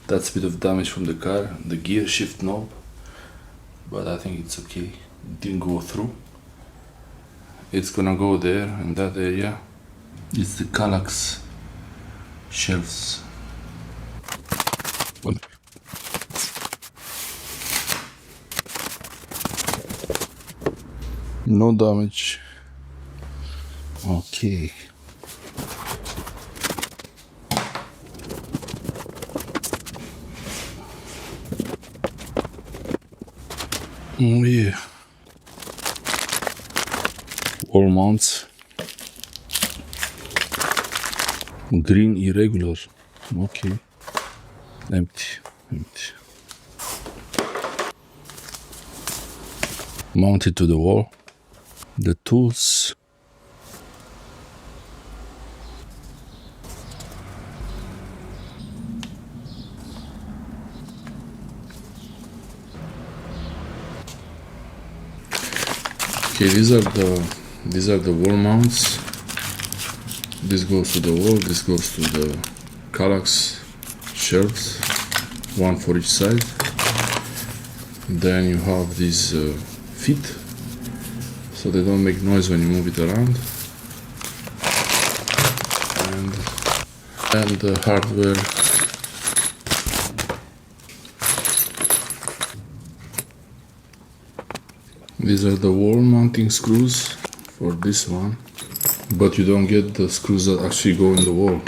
That's a bit of damage from the car, the gear shift knob, but I think it's okay. It didn't go through. It's gonna go there in that area. It's the KALLAX shelves. No damage. Okay. Oh yeah. Wall mounts. Green irregular. Okay. Empty. Mounted to the wall. The tools. Okay, these are the wall mounts. This goes to the wall, this goes to the KALLAX shelves, one for each side. Then you have these feet, so they don't make noise when you move it around. And the hardware. These are the wall mounting screws for this one, but you don't get the screws that actually go in the wall.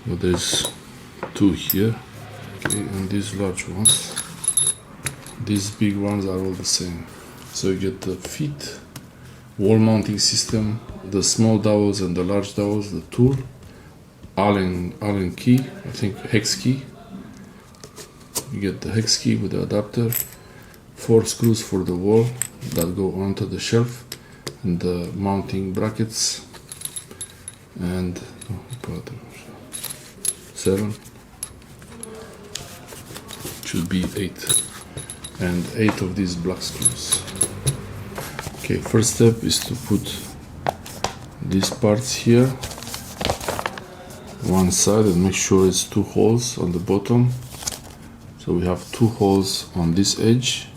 But there's two here, okay, and these large ones. These big ones are all the same. So you get the feet, wall mounting system, the small dowels and the large dowels, the tool, Allen key, I think hex key. You get the hex key with the adapter. 4 screws for the wall that go onto the shelf, and the mounting brackets, and 7, should be 8, and 8 of these black screws. Okay, first step is to put these parts here one side and make sure it's 2 holes on the bottom. So we have 2 holes on this edge,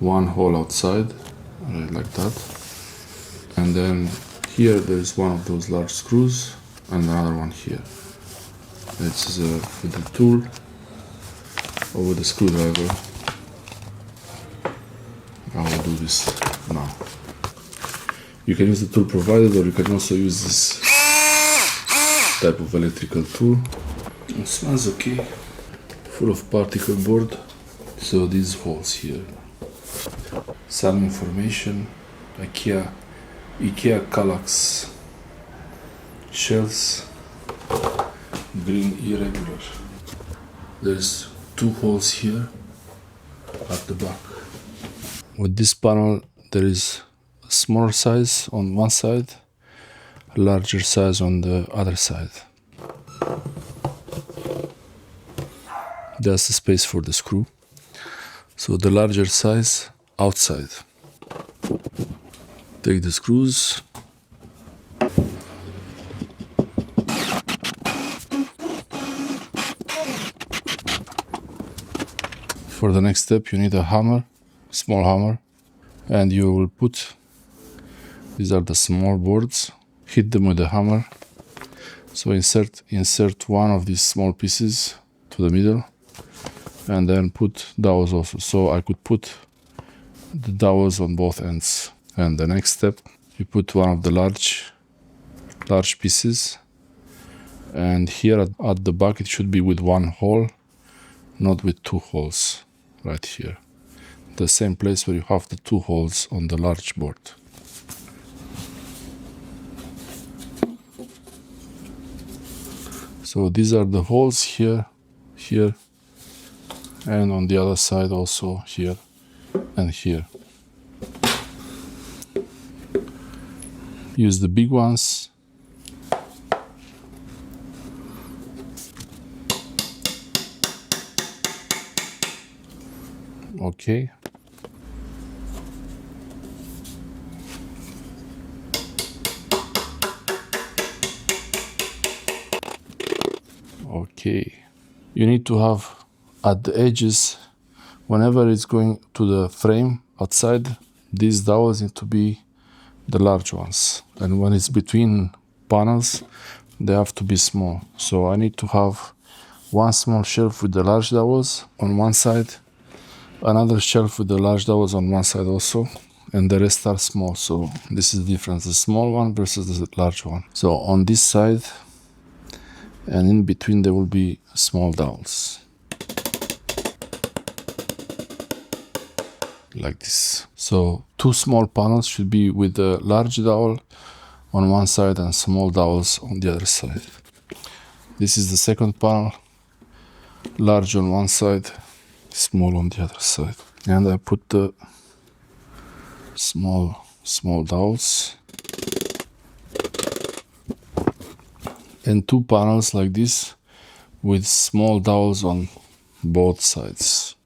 1 hole outside, right, like that. And then here there's one of those large screws and another one here. It's with the tool or with the screwdriver. I will do this now. You can use the tool provided, or you can also use this type of electrical tool. It smells okay, full of Particleboard. So these holes here. Some information. IKEA KALLAX Shelves, green irregular. There's 2 holes here at the back. With this panel there is a smaller size on one side, a larger size on the other side. That's the space for the screw. So the larger size outside. Take the screws. For the next step you need a hammer, small hammer, and you will put, these are the small boards, hit them with the hammer. So insert one of these small pieces to the middle, and then put dowels also. So I could put the dowels on both ends. And the next step, you put one of the large pieces, and here at the back it should be with 1 hole, not with 2 holes, right here. The same place where you have the 2 holes on the large board. So these are the holes here, and on the other side also, here and here. Use the big ones. Okay. Okay. you need to have at the edges, whenever it's going to the frame outside, these dowels need to be the large ones, and when it's between panels they have to be small. So I need to have one small shelf with the large dowels on one side, another shelf with the large dowels on one side also, and the rest are small. So this is the difference, the small one versus the large one. So on this side and in between there will be small dowels like this. So two small panels should be with the large dowel on one side and small dowels on the other side. This is the second panel, large on one side, small on the other side. And I put the small dowels and two panels like this with small dowels on both sides.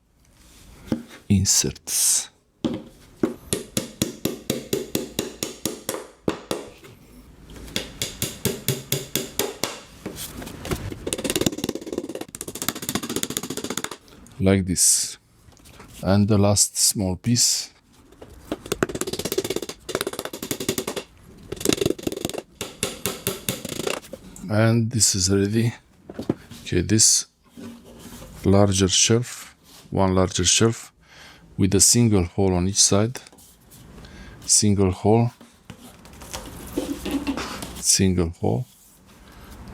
Inserts. Like this. And the last small piece. And this is ready. Okay, this larger shelf, one larger shelf with a single hole on each side, single hole,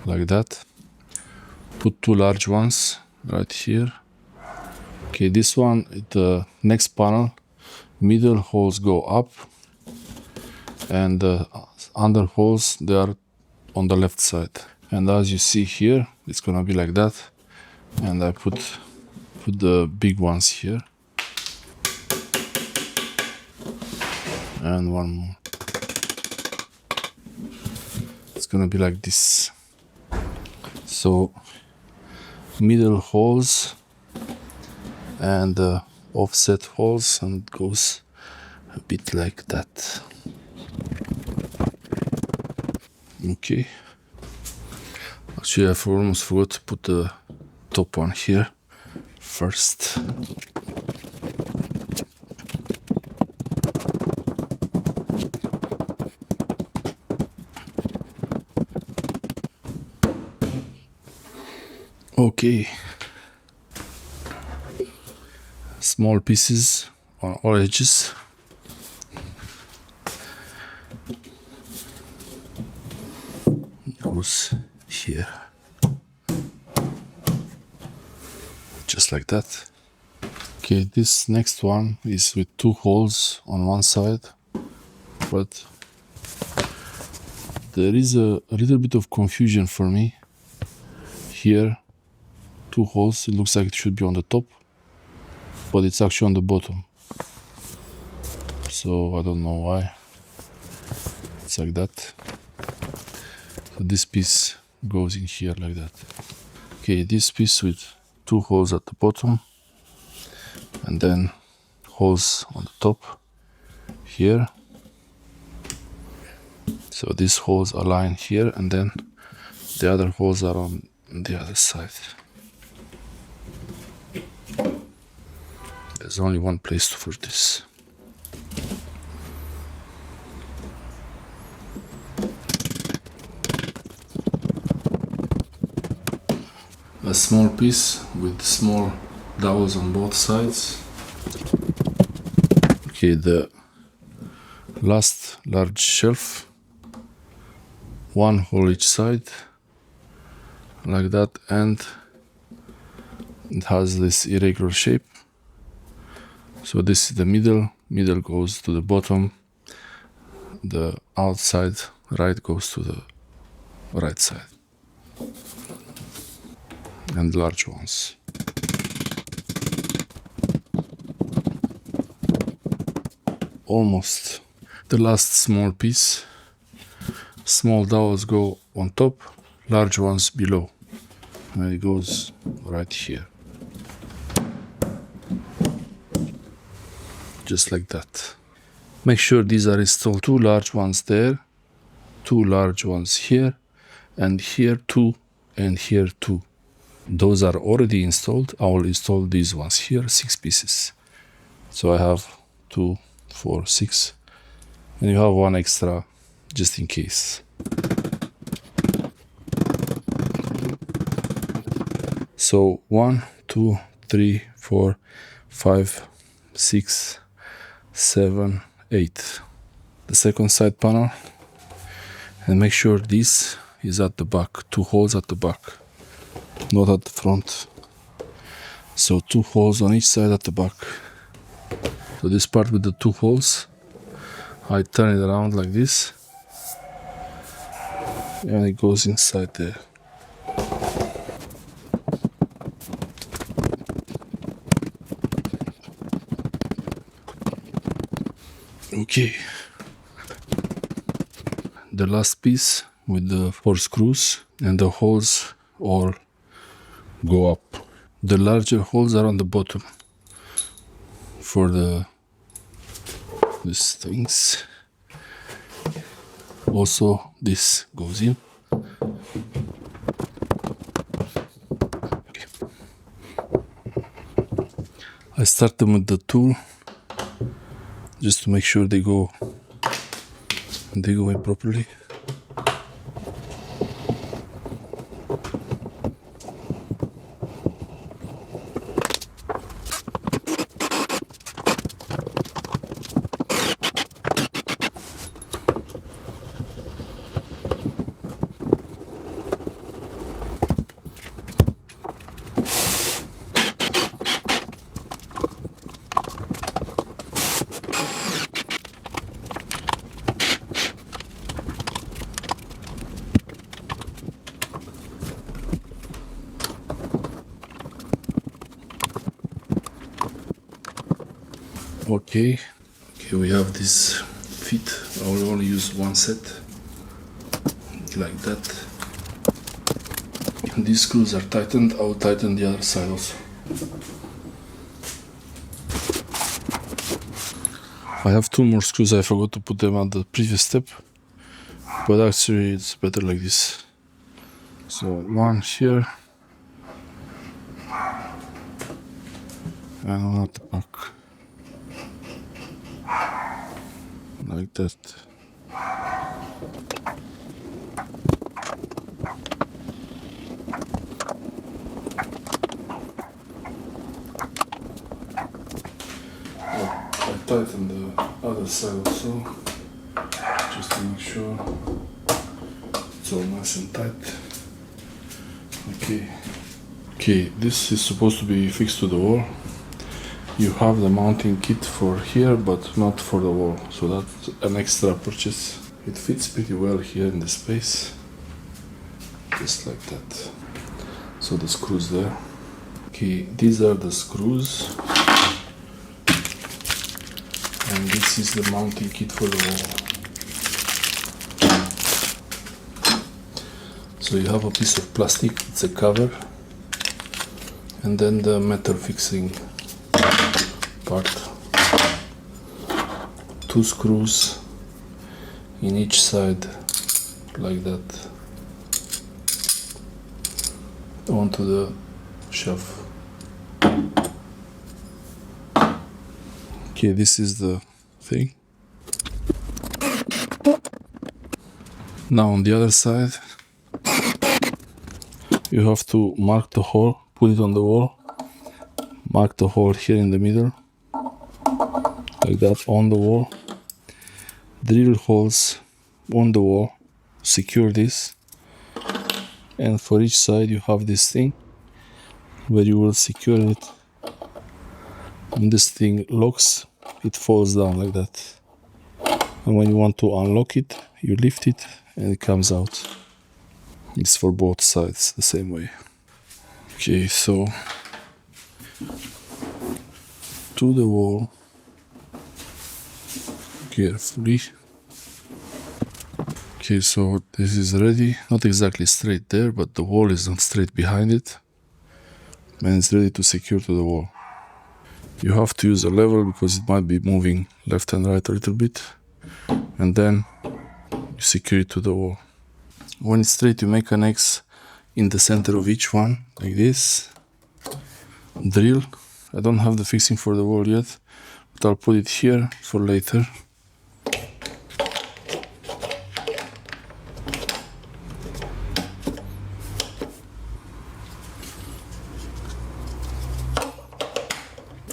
like that. Put two large ones right here. Okay, this one, the next panel, middle holes go up and the under holes, they are on the left side. And as you see here, it's gonna be like that. And I put the big ones here. And one more. It's gonna be like this. So middle holes and offset holes, and it goes a bit like that. Okay. Actually, I almost forgot to put the top one here first. Okay. Small pieces on all edges. Goes here. Just like that. Okay, this next one is with two holes on one side, but there is a little bit of confusion for me. Here, two holes, it looks like it should be on the top, but it's actually on the bottom. So I don't know why it's like that. So this piece goes in here like that. Okay, this piece with two holes at the bottom and then holes on the top here. So these holes align here and then the other holes are on the other side. There's only one place for this. A small piece with small dowels on both sides. Okay, the last large shelf, one hole each side, like that, and it has this irregular shape. So this is the middle goes to the bottom, the outside right goes to the right side. And large ones. Almost. The last small piece. Small dowels go on top, large ones below. And it goes right here. Just like that. Make sure these are installed. Two large ones there, two large ones here, and here two, and here two. those are already installed. I will install these ones here, 6 pieces. So I have 2, 4, 6, and you have one extra just in case. So 1, 2, 3, 4, 5, 6, 7, 8. The second side panel, and make sure this is at the back, 2 holes at the back, not at the front. So 2 holes on each side at the back. So this part with the 2 holes, I turn it around like this, and it goes inside there. Okay, the last piece with the 4 screws, and the holes all go up. The larger holes are on the bottom for these things. Also this goes in. Okay. I start them with the tool just to make sure they go in properly. Okay, we have this feet. I will only use one set, like that. And these screws are tightened. I will tighten the other side also. I have 2 more screws. I forgot to put them on the previous step, but actually it's better like this. So one here, and one at the back. Like that. I tighten the other side also, just to make sure it's all nice and tight. Okay, this is supposed to be fixed to the wall. You have the mounting kit for here, but not for the wall, so that's an extra purchase. It fits pretty well here in the space, just like that. So the screws there. Okay, these are the screws, and this is the mounting kit for the wall. So you have a piece of plastic, it's a cover, and then the metal fixing part. 2 screws in each side, like that, onto the shelf. Okay, this is the thing. Now on the other side, you have to mark the hole, put it on the wall, mark the hole here in the middle, like that, on the wall. Drill holes on the wall, secure this, and for each side you have this thing where you will secure it. When this thing locks, it falls down like that, and when you want to unlock it, you lift it and it comes out. It's for both sides the same way. Okay, so to the wall, carefully. Okay, so this is ready, not exactly straight there, but the wall is not straight behind it, and it's ready to secure to the wall. You have to use a level because it might be moving left and right a little bit, and then you secure it to the wall. When it's straight, you make an X in the center of each one, like this. Drill. I don't have the fixing for the wall yet, but I'll put it here for later.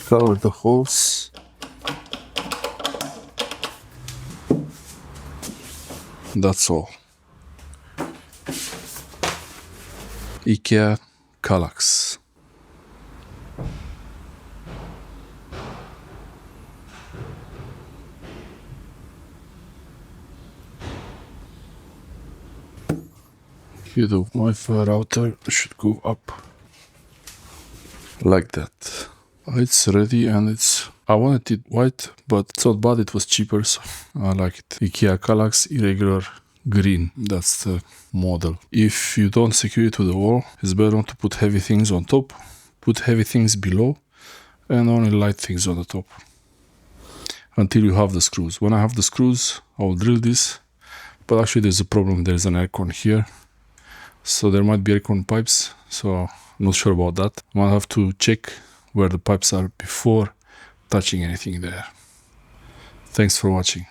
Cover the holes. That's all. IKEA KALLAX. Here the Wi-Fi router should go up like that. It's ready, and I wanted it white, but it's not bad, it was cheaper, so I like it. IKEA KALLAX irregular green, that's the model. If you don't secure it to the wall, it's better not to put heavy things on top, put heavy things below, and only light things on the top, until you have the screws. When I have the screws, I will drill this, but actually there's a problem, there's an aircon here, so there might be aircon pipes, so I'm not sure about that. I might have to check where the pipes are before touching anything there. Thanks for watching.